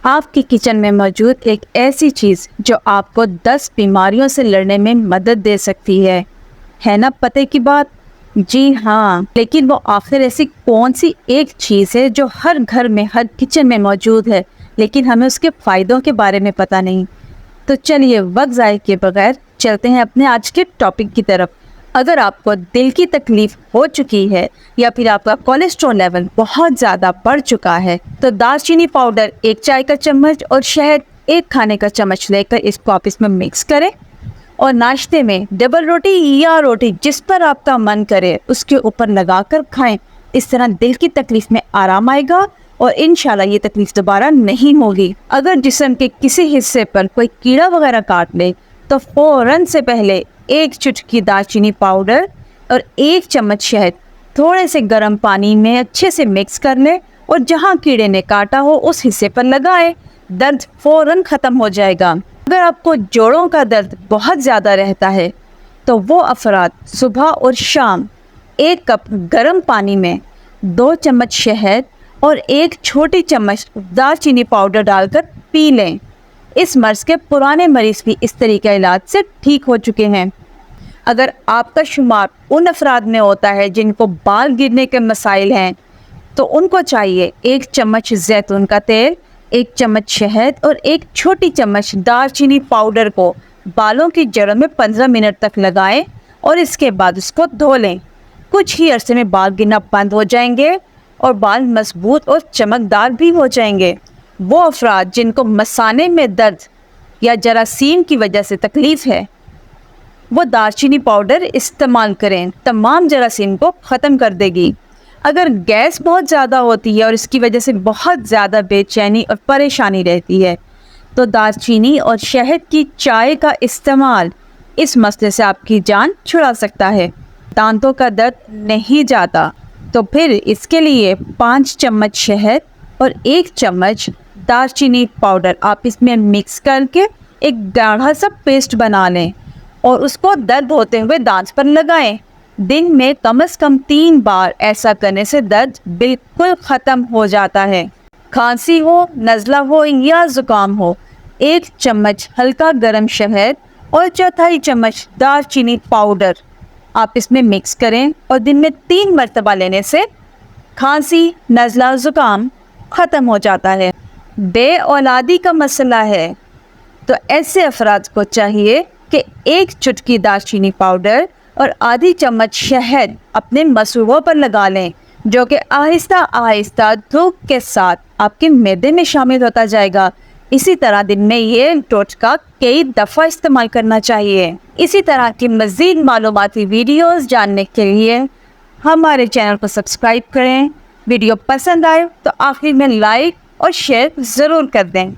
आपके किचन में मौजूद एक ऐसी चीज़ जो आपको 10 बीमारियों से लड़ने में मदद दे सकती है ना पते की बात? जी हाँ, लेकिन वो आखिर ऐसी कौन सी एक चीज़ है जो हर घर में, हर किचन में मौजूद है, लेकिन हमें उसके फ़ायदों के बारे में पता नहीं। तो चलिए वक्त ज़ाय किए बगैर चलते हैं अपने आज के टॉपिक की तरफ। अगर आपको दिल की तकलीफ हो चुकी है या फिर आपका कोलेस्ट्रॉल लेवल बहुत ज़्यादा बढ़ चुका है, तो दालचीनी पाउडर 1 चाय का चम्मच और शहद 1 खाने का चम्मच लेकर इसको आप इसमें मिक्स करें और नाश्ते में डबल रोटी या रोटी जिस पर आपका मन करे उसके ऊपर लगाकर खाएं। इस तरह दिल की तकलीफ में आराम आएगा और इंशाल्लाह ये तकलीफ दोबारा नहीं होगी। अगर जिस्म के किसी हिस्से पर कोई कीड़ा वगैरह काट ले तो फ़ौरन से पहले 1 चुटकी दालचीनी पाउडर और 1 चम्मच शहद थोड़े से गर्म पानी में अच्छे से मिक्स कर लें और जहाँ कीड़े ने काटा हो उस हिस्से पर लगाएं। दर्द फ़ौरन ख़त्म हो जाएगा। अगर आपको जोड़ों का दर्द बहुत ज़्यादा रहता है तो वो अफराद सुबह और शाम 1 कप गर्म पानी में 2 चम्मच शहद और 1 छोटी चम्मच दालचीनी पाउडर डालकर पी लें। इस मर्ज़ के पुराने मरीज़ भी इस तरीके इलाज से ठीक हो चुके हैं। अगर आपका शुमार उन अफराद में होता है जिनको बाल गिरने के मसाइल हैं, तो उनको चाहिए 1 चम्मच जैतून का तेल, 1 चम्मच शहद और 1 छोटी चम्मच दालचीनी पाउडर को बालों की जड़ों में 15 मिनट तक लगाएं और इसके बाद उसको धो लें। कुछ ही अरसे में बाल गिरना बंद हो जाएंगे और बाल मजबूत और चमकदार भी हो जाएंगे। वो अफराद जिनको मसाने में दर्द या जरासीम की वजह से तकलीफ़ है, वो दालचीनी पाउडर इस्तेमाल करें, तमाम जरासीम को ख़त्म कर देगी। अगर गैस बहुत ज़्यादा होती है और इसकी वजह से बहुत ज़्यादा बेचैनी और परेशानी रहती है, तो दालचीनी और शहद की चाय का इस्तेमाल इस मसले से आपकी जान छुड़ा सकता है। दांतों का दर्द नहीं जाता तो फिर इसके लिए 5 चम्मच शहद और 1 चम्मच दालचीनी पाउडर आप इसमें मिक्स करके एक गाढ़ा सा पेस्ट बना लें और उसको दर्द होते हुए दांत पर लगाएं। दिन में कम से कम 3 बार ऐसा करने से दर्द बिल्कुल ख़त्म हो जाता है। खांसी हो, नज़ला हो या ज़ुकाम हो, 1 चम्मच हल्का गर्म शहद और 1/4 चम्मच दालचीनी पाउडर आप इसमें मिक्स करें और दिन में 3 मरतबा लेने से खांसी, नज़ला, ज़ुकाम ख़त्म हो जाता है। बे औलादी का मसला है तो ऐसे अफराद को चाहिए कि 1 चुटकी दालचीनी पाउडर और आधी चम्मच शहद अपने मसूबों पर लगा लें, जो कि आहिस्ता आहिस्ता धूप के साथ आपके मैदे में शामिल होता जाएगा। इसी तरह दिन में ये टोटका कई दफ़ा इस्तेमाल करना चाहिए। इसी तरह की मज़ीद मालूमाती वीडियोस जानने के लिए हमारे चैनल को सब्सक्राइब करें। वीडियो पसंद आए तो आखिर में लाइक और शेयर ज़रूर कर दें।